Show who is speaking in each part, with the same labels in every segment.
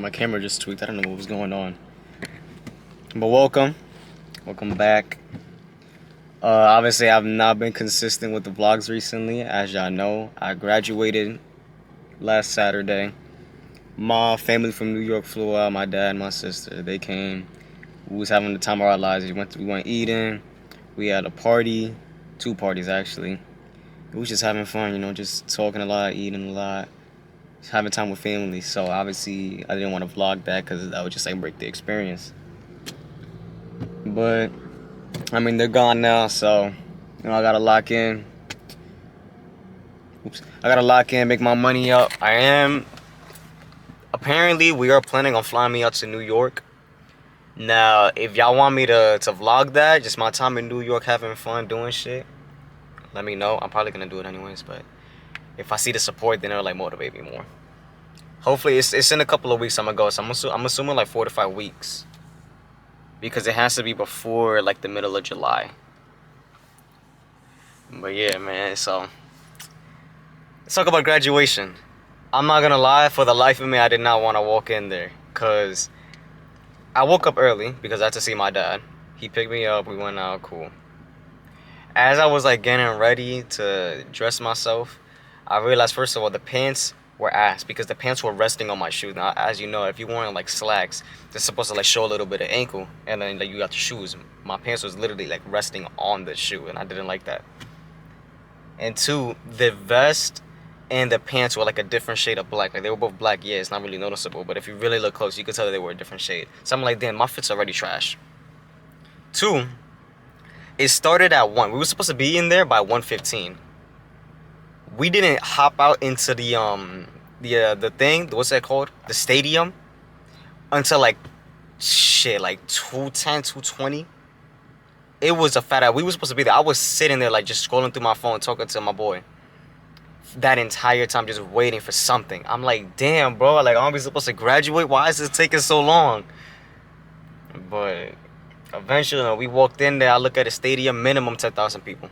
Speaker 1: My camera just tweaked. I don't know what was going on. But welcome back. Obviously, I've not been consistent with the vlogs recently. As y'all know, I graduated last Saturday. My family from New York flew out. My dad and my sister, they came. We was having the time of our lives. We went eating. We had a party, 2 parties actually. We was just having fun, just talking a lot, eating a lot, just having time with family. So obviously, I didn't want to vlog that because that would just like break the experience. But I mean, they're gone now, so I gotta lock in. I gotta lock in, make my money up. Apparently, we are planning on flying me out to New York. Now, if y'all want me to vlog that, just my time in New York having fun doing shit, let me know. I'm probably gonna do it anyways, but if I see the support, then it'll like motivate me more. Hopefully, it's in a couple of weeks I'm gonna go, so I'm assuming like 4 to 5 weeks. Because it has to be before like the middle of July. But yeah, man, so let's talk about graduation. I'm not gonna lie, for the life of me, I did not want to walk in there. Cause I woke up early because I had to see my dad. He picked me up, we went out, cool. As I was like getting ready to dress myself, I realized first of all the pants were ass because the pants were resting on my shoe. Now, as you know, if you're wearing like slacks, they're supposed to like show a little bit of ankle, and then like, you got the shoes. My pants was literally like resting on the shoe, and I didn't like that. And two, the vest and the pants were like a different shade of black. Like they were both black. Yeah, it's not really noticeable, but if you really look close, you could tell that they were a different shade. So I'm like, damn, my fit's already trash. Two, it started at 1. We were supposed to be in there by 1:15. We didn't hop out into the thing, what's that called? The stadium, until like 2:10, 2:20. It was a fat ass. We were supposed to be there. I was sitting there like just scrolling through my phone, talking to my boy. That entire time just waiting for something. I'm like, damn, bro, like aren't we supposed to graduate? Why is this taking so long? But eventually, we walked in there. I look at the stadium, minimum 10,000 people.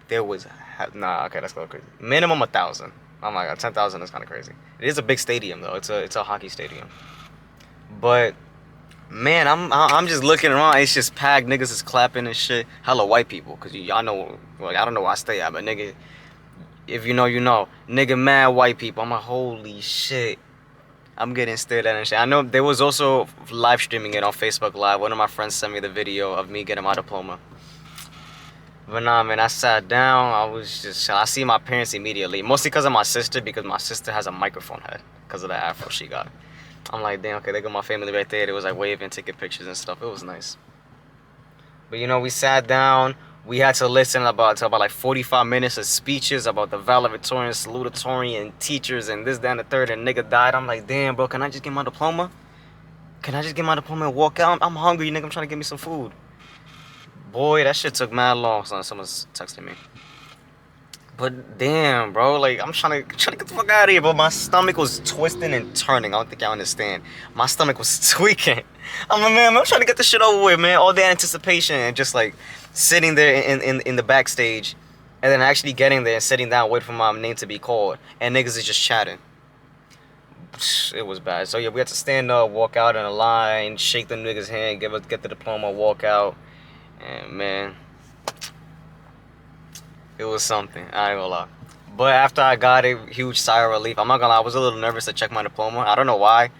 Speaker 1: There was okay, that's go crazy. Minimum 1,000. Oh my god, 10,000 is kind of crazy. It is a big stadium though. It's a hockey stadium. But man, I'm just looking around. It's just packed. Niggas is clapping and shit. Hella white people, cause y'all know. Like I don't know where I stay at, but nigga, if you know, you know. Nigga, mad white people. I'm like, holy shit. I'm getting stared at and shit. I know there was also live streaming it on Facebook Live. One of my friends sent me the video of me getting my diploma. But nah, man, I sat down. I see my parents immediately. Mostly because of my sister, because my sister has a microphone head because of the afro she got. I'm like, damn, okay, they got my family right there. They was like waving, taking pictures and stuff. It was nice. But we sat down. We had to listen about like 45 minutes of speeches about the valedictorian, salutatorian, teachers, and this, that, and the third, and nigga died. I'm like, damn, bro, can I just get my diploma? Can I just get my diploma and walk out? I'm hungry, nigga. I'm trying to get me some food. Boy, that shit took mad long. Someone's texting me. But damn, bro, like I'm trying to get the fuck out of here, but my stomach was twisting and turning. I don't think y'all understand. My stomach was tweaking. I'm like, man, I'm trying to get this shit over with, man. All the anticipation and just like sitting there in the backstage, and then actually getting there and sitting down, waiting for my name to be called, and niggas is just chatting. It was bad. So yeah, we had to stand up, walk out in a line, shake the niggas' hand, get the diploma, walk out. And man, it was something. I ain't gonna lie. But after I got it, huge sigh of relief. I'm not gonna lie, I was a little nervous to check my diploma. I don't know why.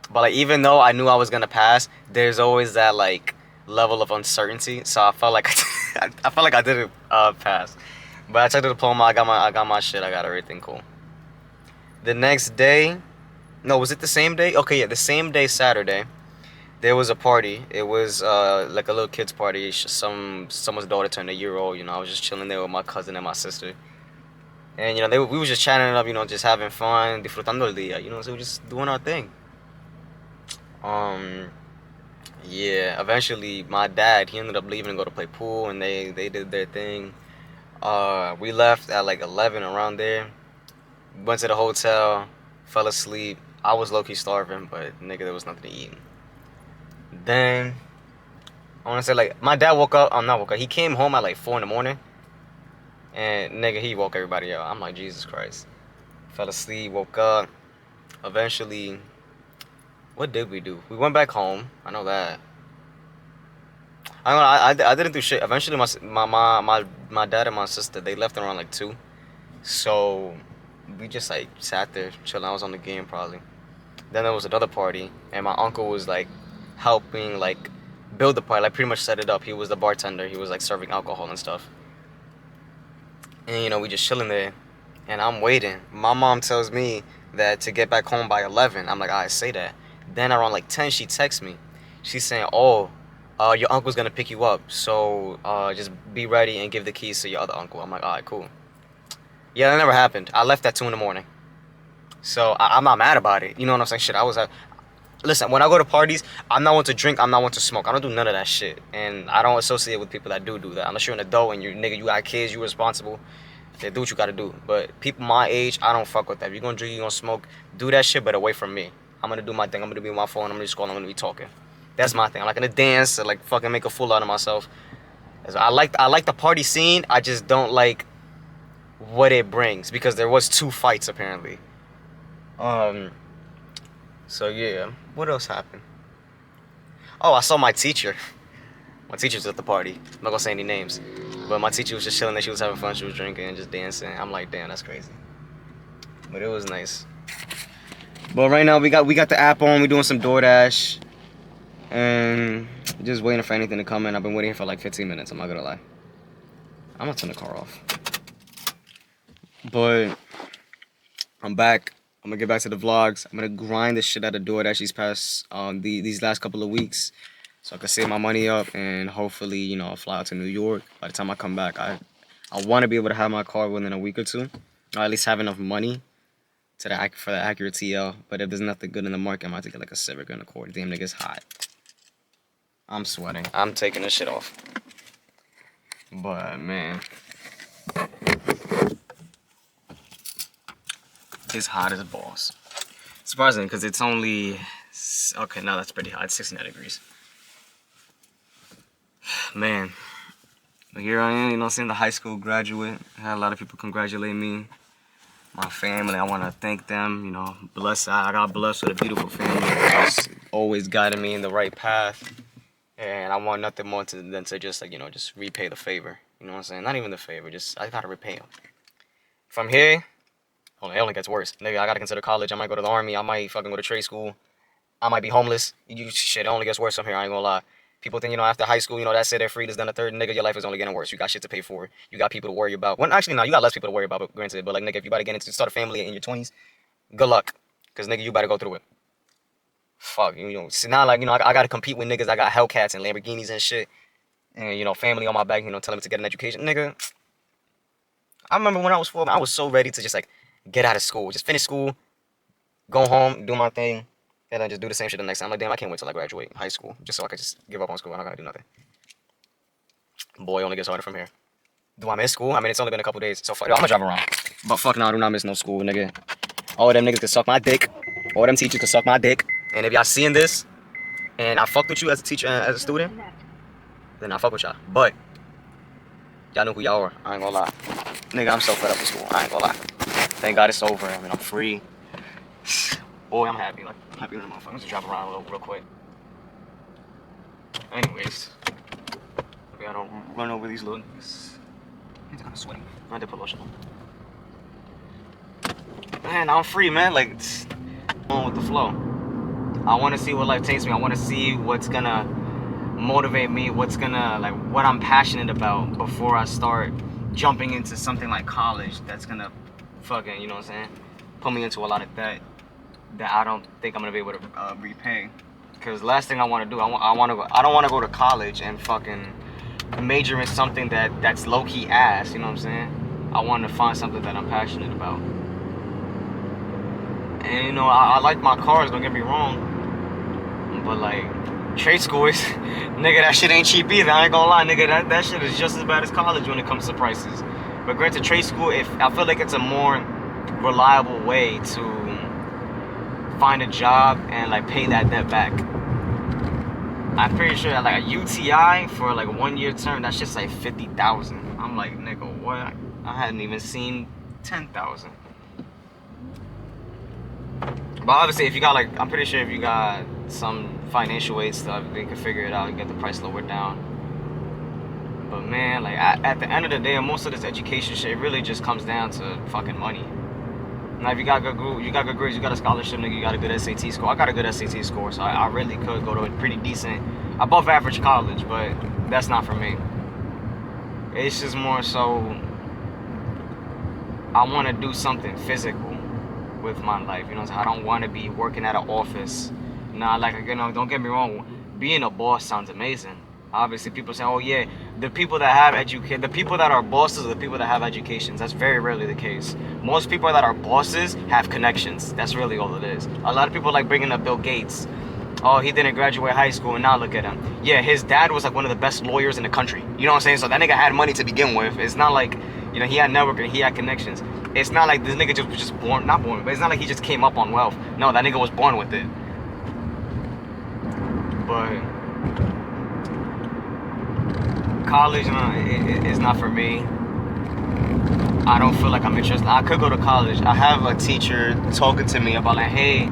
Speaker 1: But like even though I knew I was gonna pass, there's always that like level of uncertainty. So I felt like I felt like I didn't pass. But I checked the diploma, I got my shit, I got everything cool. The next day, no, was it the same day? Okay, yeah, the same day, Saturday. There was a party. It was like a little kid's party. Someone's daughter turned a year old. I was just chilling there with my cousin and my sister. And we were just chatting it up. Just having fun, disfrutando el día. So we were just doing our thing. Yeah. Eventually, my dad he ended up leaving to go to play pool, and they did their thing. We left at like 11 around there. Went to the hotel, fell asleep. I was low key starving, but nigga, there was nothing to eat. Then I want to say like my dad woke up. I'm not woke up. He came home at like 4 in the morning, and nigga he woke everybody up. I'm like Jesus Christ. Fell asleep, woke up. eventually, what did we do? We went back home. I know that. I didn't do shit. Eventually, my dad and my sister, they left around like 2. So we just like sat there chilling. I was on the game probably. Then there was another party, and my uncle was like helping like build the party, like pretty much set it up. He was the bartender. He was like serving alcohol and stuff. And you know, we just chilling there, and I'm waiting. My mom tells me that to get back home by 11. I'm like, I say that. Then around like 10, she texts me. She's saying, "Oh, your uncle's gonna pick you up, so just be ready and give the keys to your other uncle." I'm like, all right, cool. Yeah, that never happened. I left at 2 in the morning, so I'm not mad about it. You know what I'm saying? Shit, I was at. Listen, when I go to parties, I'm not one to drink. I'm not one to smoke. I don't do none of that shit, and I don't associate with people that do that. Unless you're an adult and you got kids, you responsible. They do what you gotta do. But people my age, I don't fuck with that. If you're gonna drink, you're gonna smoke, do that shit, but away from me. I'm gonna do my thing. I'm gonna be on my phone. I'm gonna be scrolling. I'm gonna be talking. That's my thing. I'm not gonna dance or like fucking make a fool out of myself. I like the party scene. I just don't like what it brings because there was 2 fights apparently. So yeah. What else happened? Oh, I saw my teacher. My teacher was at the party. I'm not gonna say any names, but my teacher was just chilling there. She was having fun. She was drinking and just dancing. I'm like, damn, that's crazy. But it was nice. But right now we got the app on. We're doing some DoorDash, and just waiting for anything to come in. I've been waiting for like 15 minutes. I'm not gonna lie. I'm gonna turn the car off. But I'm back. I'm gonna get back to the vlogs. I'm gonna grind the shit out of DoorDash these past these last couple of weeks, so I can save my money up and hopefully, you know, I'll fly out to New York. By the time I come back, I want to be able to have my car within a week or 2, or at least have enough money for the accurate TL. But if there's nothing good in the market, I might have to get like a Civic and a Accord. Damn, nigga's hot. I'm sweating. I'm taking this shit off. But man, it's hot as balls. Surprising, because it's only okay. Now that's pretty hot. It's 69 degrees. Man, but here I am. You know, seeing the high school graduate. I had a lot of people congratulate me. My family, I want to thank them. You know, I got blessed with a beautiful family that's always guiding me in the right path. And I want nothing more than to just like, you know, just repay the favor. You know what I'm saying? Not even the favor, just I gotta repay them. From here, it only gets worse. Nigga, I gotta consider college. I might go to the army. I might fucking go to trade school. I might be homeless. Shit, it only gets worse from here. I ain't gonna lie. People think, you know, after high school, you know, that's it, they're free, that's done a third. Nigga, your life is only getting worse. You got shit to pay for. You got people to worry about. Well, actually, no, you got less people to worry about, but granted. But like, nigga, if you about to get into start a family in your 20s, good luck. Because, nigga, you better go through it. Fuck, you know, so now, like, you know, I gotta compete with niggas. I got Hellcats and Lamborghinis and shit. And, you know, family on my back, you know, telling me to get an education. Nigga, I remember when I was 4, I was so ready to just, like, get out of school. Just finish school, go home, do my thing, and then just do the same shit the next time. I'm like, damn, I can't wait till I graduate high school. Just so I could just give up on school. I'm not gonna do nothing. Boy, it only gets harder from here. Do I miss school? I mean, it's only been a couple days. So fuck, I'm gonna drive around. But fuck no, I do not miss no school, nigga. All them niggas can suck my dick. All them teachers can suck my dick. And if y'all seeing this, and I fucked with you as a teacher and as a student, then I fuck with y'all. But y'all know who y'all are. I ain't gonna lie. Nigga, I'm so fed up with school. I ain't gonna lie. Thank God it's over. I mean, I'm free. Boy, I'm happy. Like, happy with the motherfucker. Let's just drive around real quick. Anyways. Maybe I don't run over these little niggas. He's kind of sweaty. I did put lotion on. Man, I'm free, man. Like, it's on with the flow. I want to see what life takes me. I want to see what's gonna motivate me. What's gonna, like, what I'm passionate about before I start jumping into something like college that's gonna fucking, you know what I'm saying, put me into a lot of debt that I don't think I'm gonna be able to repay. Because last thing I want to do, I don't want to go to college and fucking major in something that's low-key ass, you know what I'm saying? I want to find something that I'm passionate about. And, you know, I like my cars, don't get me wrong. But, like, trade school is, nigga, that shit ain't cheap either. I ain't gonna lie, nigga, that shit is just as bad as college when it comes to prices. But granted, trade school, I feel like it's a more reliable way to find a job and, like, pay that debt back. I'm pretty sure that, like, a UTI for, like, a 1-year term, that's just, like, 50,000. I'm like, nigga, what? I hadn't even seen 10,000. But obviously, if you got like, I'm pretty sure if you got some financial aid stuff, they can figure it out and get the price lowered down. But man, like at the end of the day, most of this education shit really just comes down to fucking money. Now, if you got good grades, you got a scholarship, nigga, you got a good SAT score. I got a good SAT score, so I really could go to a pretty decent, above average college, but that's not for me. It's just more so, I want to do something physical with my life, you know what I'm saying? I don't want to be working at an office. Nah, like, you know, don't get me wrong, being a boss sounds amazing. Obviously, people say, oh yeah, the people that have the people that are bosses are the people that have educations. That's very rarely the case. Most people that are bosses have connections. That's really all it is. A lot of people like bringing up Bill Gates. Oh, he didn't graduate high school, and now look at him. Yeah, his dad was like one of the best lawyers in the country. You know what I'm saying? So that nigga had money to begin with. It's not like, you know, he had networking, he had connections. It's not like this nigga just was just born, not born, but it's not like he just came up on wealth. No, that nigga was born with it. But college, it's not for me. I don't feel like I'm interested. I could go to college. I have a teacher talking to me about like, hey,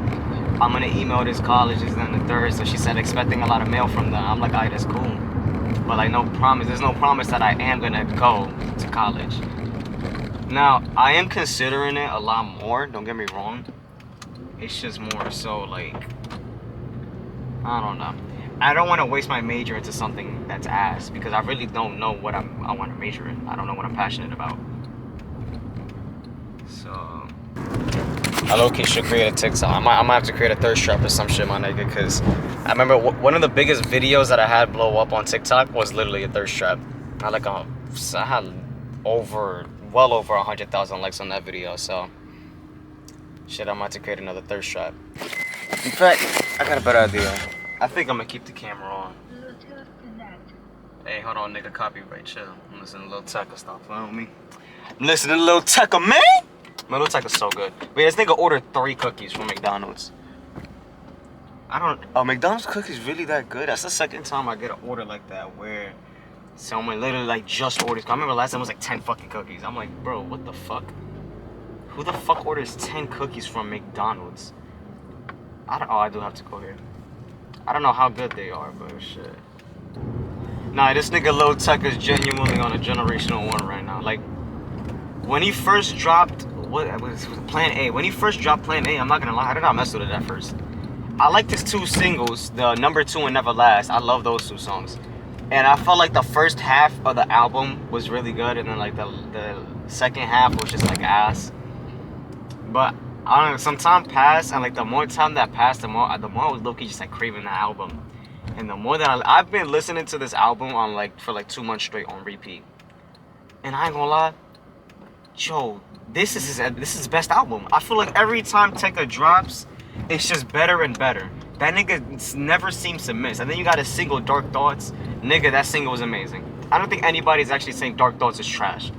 Speaker 1: I'm gonna email this college, and then the third. So she said expecting a lot of mail from them. I'm like, alright, that's cool. But like, no promise. There's no promise that I am gonna go to college. Now, I am considering it a lot more. Don't get me wrong. It's just more so like, I don't know. I don't want to waste my major into something that's ass, because I really don't know what I want to major in. I don't know what I'm passionate about. So I low-key should create a TikTok. I might have to create a thirst trap or some shit, my nigga, because I remember one of the biggest videos that I had blow up on TikTok was literally a thirst trap. I had well over 100,000 likes on that video, so shit, I'm about to create another thirst trap. In fact, I got a better idea. I think I'm gonna keep the camera on. Hey, hold on, nigga, copyright, chill. I'm listening to Lil Tecca, stop playing with me. I'm listening to Lil Tecca, man! Man, Lil Tecca's so good. But yeah, this nigga ordered 3 cookies from McDonald's. McDonald's cookies really that good? That's the second time I get an order like that where someone literally like just orders. I remember last time it was like 10 fucking cookies. I'm like, bro, what the fuck? Who the fuck orders 10 cookies from McDonald's? I do have to go here. I don't know how good they are, but shit. Nah, this nigga Lil Tecca is genuinely on a generational one right now. Like, when he first dropped, what was Plan A? When he first dropped Plan A, I'm not gonna lie, I did not mess with it at first. I liked his 2 singles, the Number 2 and Never Last. I love those 2 songs. And I felt like the first half of the album was really good, and then like the second half was just like ass. But I don't know, some time passed, and like the more time that passed, the more I was low-key just like craving the album. And the more that I've been listening to this album on like for like 2 months straight on repeat. And I ain't gonna lie, yo, this is his best album. I feel like every time Tecca drops, it's just better and better. That nigga never seems to miss. And then you got a single, Dark Thoughts. Nigga, that single was amazing. I don't think anybody's actually saying Dark Thoughts is trash.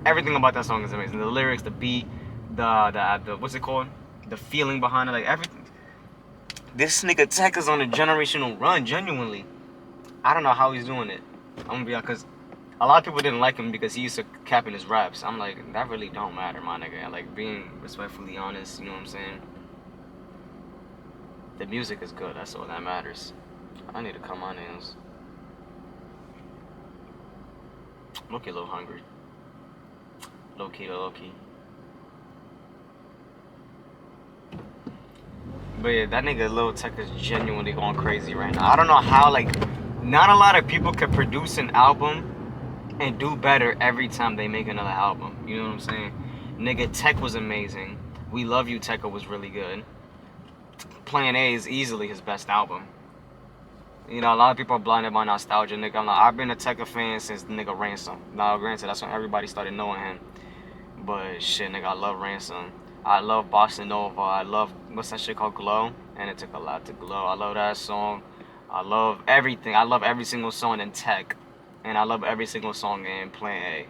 Speaker 1: Everything about that song is amazing. The lyrics, the beat, the what's it called? The feeling behind it, like everything. This nigga Tecca's on a generational run, genuinely. I don't know how he's doing it. I'm gonna be honest, because a lot of people didn't like him because he used to cap in his raps. I'm like, that really don't matter, my nigga. Like, being respectfully honest, you know what I'm saying? The music is good, that's all that matters. I need to cut my nails. I'm looking a little hungry. Low key. But yeah, that nigga Lil Tecca is genuinely going crazy right now. I don't know how, like, not a lot of people can produce an album and do better every time they make another album. You know what I'm saying? Nigga, Tech was amazing. We Love You, Tecca was really good. Plan A is easily his best album. You know, a lot of people are blinded by nostalgia, nigga. I've been a Tecca fan since nigga Ransom. Now, granted, that's when everybody started knowing him. But shit, nigga, I love Ransom. I love Bossa Nova. I love, what's that shit called, Glow? And it took a lot to glow. I love that song. I love everything. I love every single song in Tech. And I love every single song in Plan A.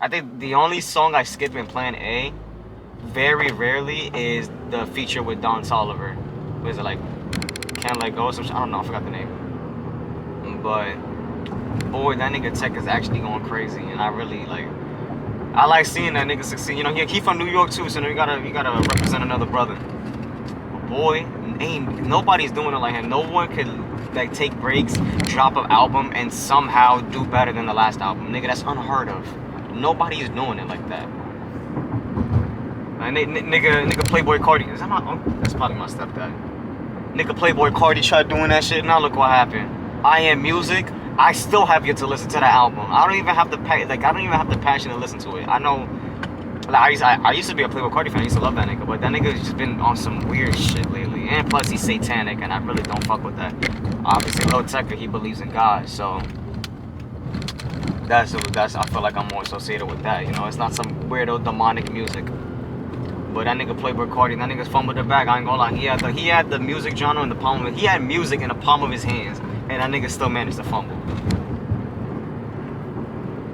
Speaker 1: I think the only song I skip in Plan A, very rarely, is the feature with Don Toliver. What is it, like, Can't Let Go or some shit? I don't know, I forgot the name. But, boy, that nigga Tech is actually going crazy. And I really, like, I like seeing that nigga succeed. You know, he from New York too, so you gotta represent another brother. But boy, nobody's doing it like him. No one could like take breaks, drop an album, and somehow do better than the last album. Nigga, that's unheard of. Nobody is doing it like that. Nigga Playboy Cardi. Is that my uncle? That's probably my stepdad. Nigga Playboy Cardi tried doing that shit. Now look what happened. I Am Music. I still have yet to listen to that album. I don't even have the passion to listen to it. I know. Like, I used to be a Playboy Cardi fan. I used to love that nigga, but that nigga's just been on some weird shit lately. And plus, he's satanic, and I really don't fuck with that. Obviously, lotta, he believes in God, so that's. I feel like I'm more associated with that. You know, it's not some weirdo demonic music. But that nigga Playboy Cardi, that nigga's fumbled the bag. I ain't gonna lie. He had the music genre in the palm of it. He had music in the palm of his hands, and that nigga still managed to fumble.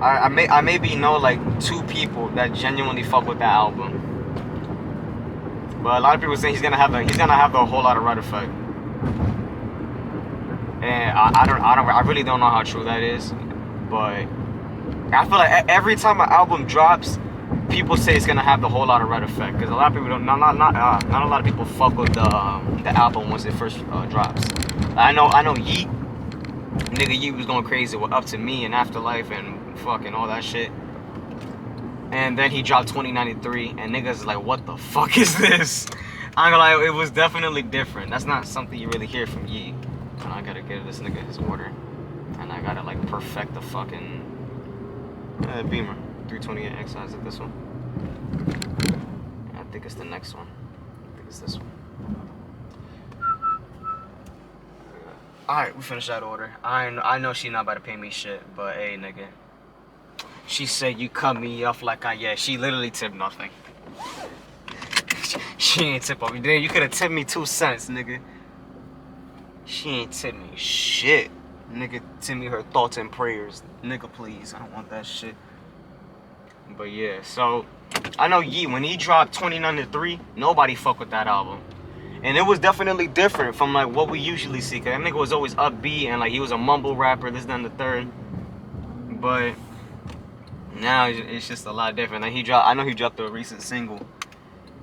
Speaker 1: I maybe know like 2 people that genuinely fuck with that album, but a lot of people say he's gonna have the whole lot of right effect, and I really don't know how true that is, but I feel like every time an album drops, people say it's gonna have the whole lot of right effect, because a lot of people don't, not a lot of people fuck with the album once it first drops. I know Yeet, nigga Yeet was going crazy with Up to Me and Afterlife and fucking all that shit. And then he dropped 2093 and niggas is like, what the fuck is this? I'm gonna lie, it was definitely different. That's not something you really hear from Yeet. And I gotta give this nigga his order. And I gotta like perfect the fucking Beamer. 328Xi, is it this one? I think it's the next one. I think it's this one. Alright, we finished that order. I know she not about to pay me shit, but hey, nigga. She said you cut me off like she literally tipped nothing. She ain't tip off. You could have tipped me 2 cents, nigga. She ain't tipped me shit. Nigga, tip me her thoughts and prayers. Nigga, please. I don't want that shit. But yeah, so I know Yeet, when he dropped 2093, nobody fuck with that album. And it was definitely different from like what we usually see, cause that nigga was always upbeat and like he was a mumble rapper, this, that, and the third. But now it's just a lot different. Like I know he dropped a recent single,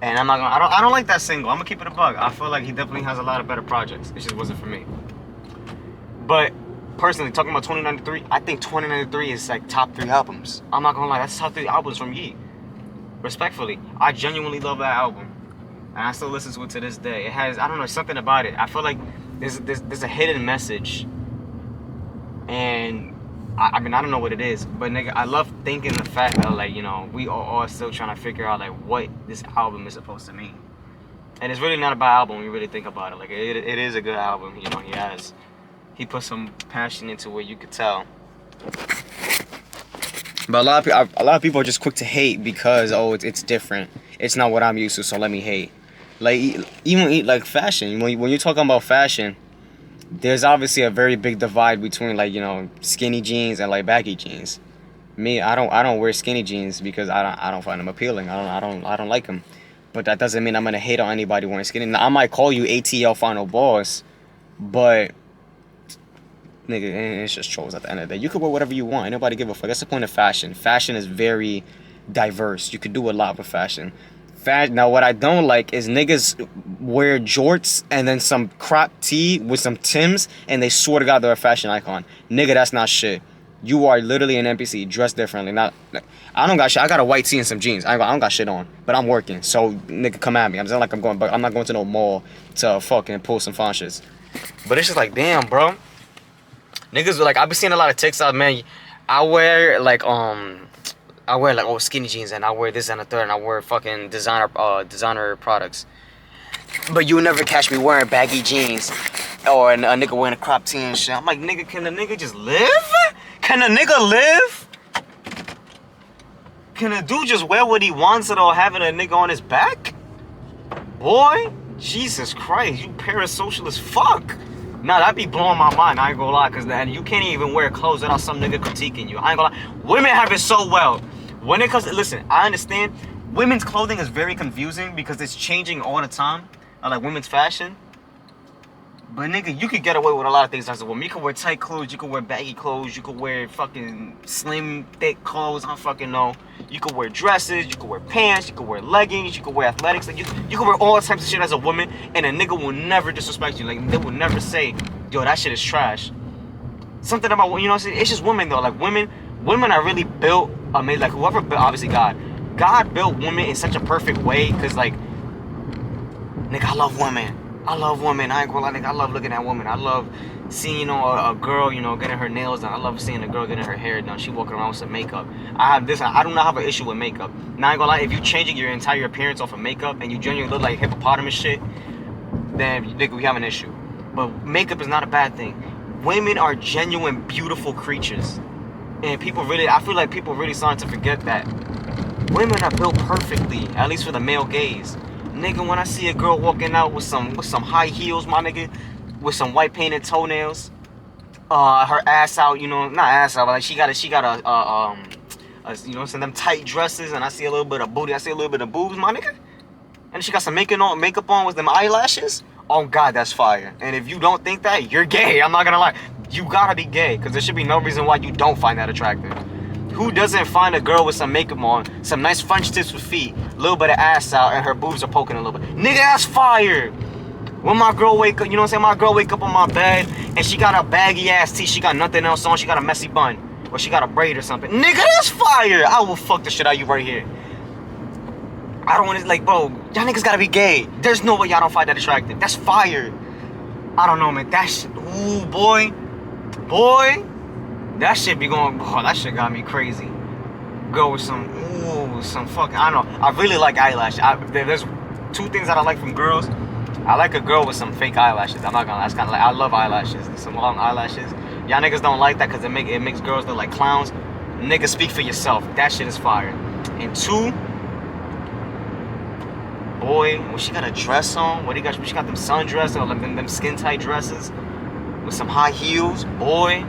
Speaker 1: and I don't like that single. I'm gonna keep it a bug. I feel like he definitely has a lot of better projects. It just wasn't for me. But personally, talking about 2093, I think 2093 is like top 3 albums. I'm not gonna lie, that's top 3 albums from Yeet. Respectfully, I genuinely love that album. And I still listen to it to this day. It has, I don't know, something about it. I feel like there's a hidden message. And I mean, I don't know what it is, but nigga, I love thinking the fact that like, you know, we are all still trying to figure out like what this album is supposed to mean. And it's really not a bad album when you really think about it. Like it is a good album, you know. He put some passion into it, you could tell. But a lot of people are just quick to hate because it's different. It's not what I'm used to, so let me hate. Like even like fashion. When you're talking about fashion, there's obviously a very big divide between like, you know, skinny jeans and like baggy jeans. Me, I don't wear skinny jeans because I don't find them appealing. I don't like them. But that doesn't mean I'm gonna hate on anybody wearing skinny. Now, I might call you ATL final boss, but nigga, it's just trolls at the end of the day. You could wear whatever you want. Ain't nobody give a fuck. That's the point of fashion. Fashion is very diverse. You could do a lot with fashion. Now, what I don't like is niggas wear jorts and then some crop tee with some Timbs, and they swear to God they're a fashion icon. Nigga, that's not shit. You are literally an NPC, dressed differently. I don't got shit. I got a white tee and some jeans. I don't got shit on, but I'm working. So, nigga, come at me. I'm not going to no mall to fucking pull some fun shits. But it's just like, damn, bro. Niggas like, I've been seeing a lot of TikToks, man. I wear like skinny jeans, and I wear this and the third, and I wear fucking designer products. But you would never catch me wearing baggy jeans or a nigga wearing a crop tee and shit. I'm like, nigga, can the nigga just live? Can the nigga live? Can a dude just wear what he wants without having a nigga on his back? Boy, Jesus Christ, you parasocial as fuck. Nah, that be blowing my mind, I ain't gonna lie, cause then you can't even wear clothes without some nigga critiquing you. I ain't gonna lie. Women have it so well. When it comes to, listen, I understand women's clothing is very confusing because it's changing all the time. I like women's fashion. But nigga, you could get away with a lot of things as a woman. You could wear tight clothes, you could wear baggy clothes, you could wear fucking slim, thick clothes, I don't fucking know. You could wear dresses, you could wear pants, you could wear leggings, you could wear athletics. Like you could wear all types of shit as a woman, and a nigga will never disrespect you. Like, they will never say, yo, that shit is trash. Something about, you know what I'm saying? It's just women, though. Like, women are really built, amazing. Like, whoever built, obviously God built women in such a perfect way, because, like, nigga, I love women. I ain't gonna lie, nigga. I love looking at women. I love seeing, you know, a girl, you know, getting her nails done. I love seeing a girl getting her hair done. She walking around with some makeup. I do not have an issue with makeup. Now, I ain't gonna lie, if you changing your entire appearance off of makeup and you genuinely look like hippopotamus shit, then, nigga, we have an issue. But makeup is not a bad thing. Women are genuine, beautiful creatures. And I feel like people really starting to forget that. Women are built perfectly, at least for the male gaze. Nigga, when I see a girl walking out with some high heels, my nigga, with some white painted toenails, her ass out, you know, not ass out, but like she got a you know, some them tight dresses, and I see a little bit of booty, I see a little bit of boobs, my nigga, and she got some makeup on with them eyelashes. Oh God, that's fire. And if you don't think that, you're gay. I'm not gonna lie, you gotta be gay, because there should be no reason why you don't find that attractive. Who doesn't find a girl with some makeup on, some nice French tips with feet, a little bit of ass out, and her boobs are poking a little bit? Nigga, that's fire. When my girl wake up, you know what I'm saying? My girl wake up on my bed, and she got a baggy ass tee, she got nothing else on, she got a messy bun, or she got a braid or something. Nigga, that's fire. I will fuck the shit out of you right here. I don't want to, like, bro, y'all niggas gotta be gay. There's no way y'all don't find that attractive. That's fire. I don't know, man. That shit, ooh, boy. That shit be going, oh, that shit got me crazy. Girl with some fucking, I don't know. I really like eyelashes. There's two things that I like from girls. I like a girl with some fake eyelashes. I'm not gonna lie. That's kind of like, I love eyelashes. Some long eyelashes. Y'all niggas don't like that because it makes girls look like clowns. Nigga, speak for yourself. That shit is fire. And two, boy, when she got a dress on, she got them sundresses or them skin tight dresses with some high heels, boy.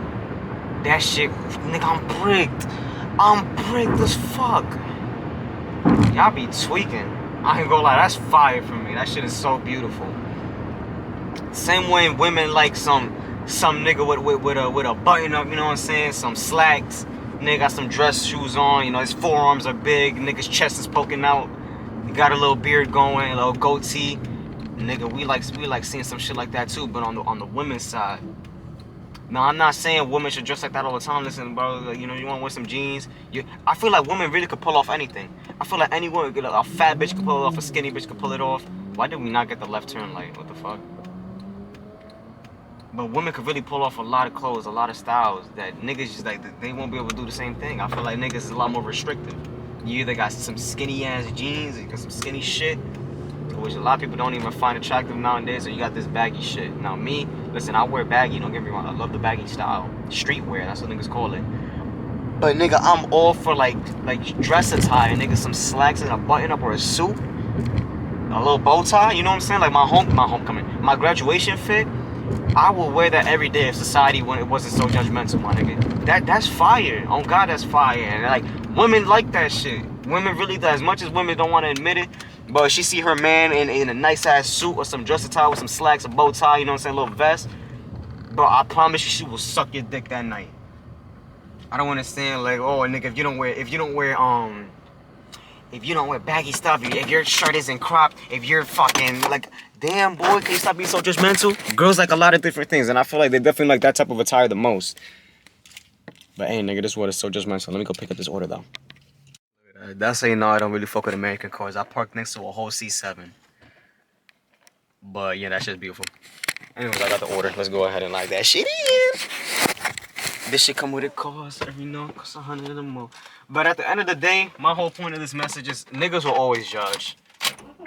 Speaker 1: That shit, nigga, I'm pricked as fuck. Y'all be tweaking. I ain't gonna lie, that's fire for me. That shit is so beautiful. Same way women like some nigga with a button up, you know what I'm saying? Some slacks. Nigga got some dress shoes on, you know, his forearms are big, nigga's chest is poking out. He got a little beard going, a little goatee. Nigga, we like seeing some shit like that too, but on the women's side. Now, I'm not saying women should dress like that all the time. Listen, bro, like, you know, you want to wear some jeans. I feel like women really could pull off anything. I feel like any woman, a fat bitch could pull it off, a skinny bitch could pull it off. Why did we not get the left turn light? What the fuck? But women could really pull off a lot of clothes, a lot of styles that niggas just like, they won't be able to do the same thing. I feel like niggas is a lot more restrictive. You either got some skinny ass jeans, or you got some skinny shit, which a lot of people don't even find attractive nowadays, or you got this baggy shit. Now me, listen, I wear baggy, don't get me wrong, I love the baggy style. Streetwear, that's what niggas call it. But nigga, I'm all for like dress attire, nigga, some slacks and a button up or a suit, a little bow tie, you know what I'm saying? Like my homecoming, my graduation fit, I will wear that every day if society when it wasn't so judgmental, my nigga. That's fire. Oh God, that's fire. And like, women like that shit. Women really do. As much as women don't want to admit it, but she see her man in a nice ass suit or some dress attire with some slacks, a bow tie, you know what I'm saying, a little vest. Bro, I promise you, she will suck your dick that night. I don't understand, like, oh nigga, if you don't wear baggy stuff, if your shirt isn't cropped, if you're fucking like, damn boy, can you stop being so judgmental? Girls like a lot of different things, and I feel like they definitely like that type of attire the most. But hey, nigga, this water is so judgmental. Let me go pick up this order though. That's how you know I don't really fuck with American cars. I parked next to a whole C7. But yeah, that shit's beautiful. Anyways, I got the order. Let's go ahead and like that shit in. This shit come with a cost, you know, cost 100 or more. But at the end of the day, my whole point of this message is niggas will always judge.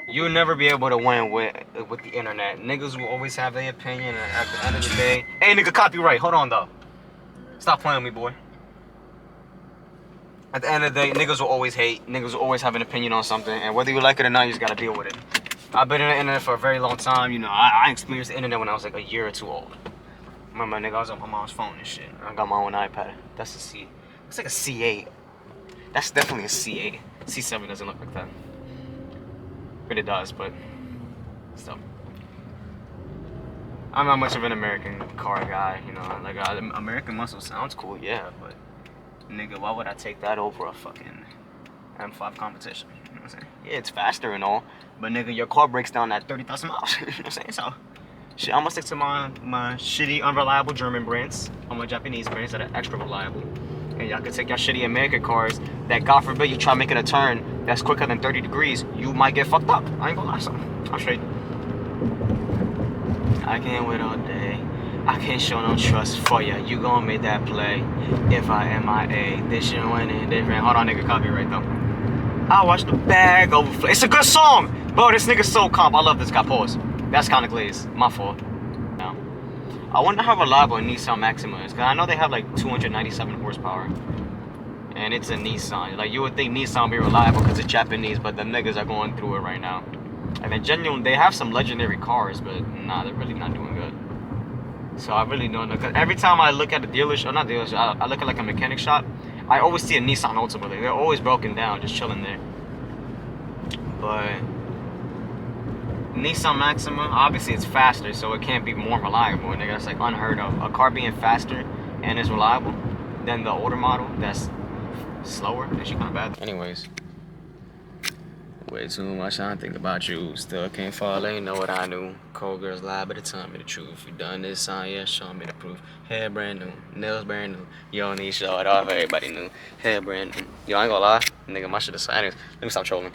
Speaker 1: You'll never be able to win with the internet. Niggas will always have their opinion, and at the end of the day, hey nigga, copyright. Hold on though. Stop playing with me, boy. At the end of the day, niggas will always hate. Niggas will always have an opinion on something, and whether you like it or not, you just gotta deal with it. I've been on the internet for a very long time. You know, I experienced the internet when I was like a year or two old. Remember, nigga, I was on my mom's phone and shit. I got my own iPad. That's a C. It's like a C8. That's definitely a C8. C7 doesn't look like that. But it does, but still. I'm not much of an American car guy, you know. Like American muscle sounds cool, yeah, but nigga, why would I take that over a fucking M5 competition? You know what I'm saying? Yeah, it's faster and all, but nigga, your car breaks down at 30,000 miles. You know what I'm saying? So, shit, I'm gonna stick to my shitty, unreliable German brands, or my Japanese brands that are extra reliable. And y'all can take your shitty American cars that, God forbid, you try making a turn that's quicker than 30 degrees, you might get fucked up. I ain't gonna lie, son. I'm straight. I can't wait all day. I can't show no trust for ya. You gon' make that play. If I MIA, this shit went in different. Hold on, nigga, copyright though. I watch the bag overflow. It's a good song, bro. This nigga's so comp. I love this guy. Pause. That's kind of glazed. My fault. Now, I wonder how reliable a Nissan Maxima is, cause I know they have like 297 horsepower, and it's a Nissan. Like you would think Nissan would be reliable because it's Japanese, but the niggas are going through it right now. And they have some legendary cars, but nah, they're really not doing good. So I really don't know, because every time I look at a dealership, or not dealership, I look at like a mechanic shop, I always see a Nissan Altima. They're always broken down, just chilling there. But Nissan Maxima, obviously it's faster, so it can't be more reliable. Nigga, that's like unheard of. A car being faster and is reliable than the older model that's slower, that shit kind of bad. Anyways. Way too much time to think about you. Still can't fall, ain't know what I knew. Cold girls lie, but they tell me the truth. You done this sign, yeah, show me the proof. Hair brand new, nails brand new. You don't need to show it off, everybody knew. Hair brand new. Yo, I ain't gonna lie. Nigga, my shit is. Anyways, let me stop trolling.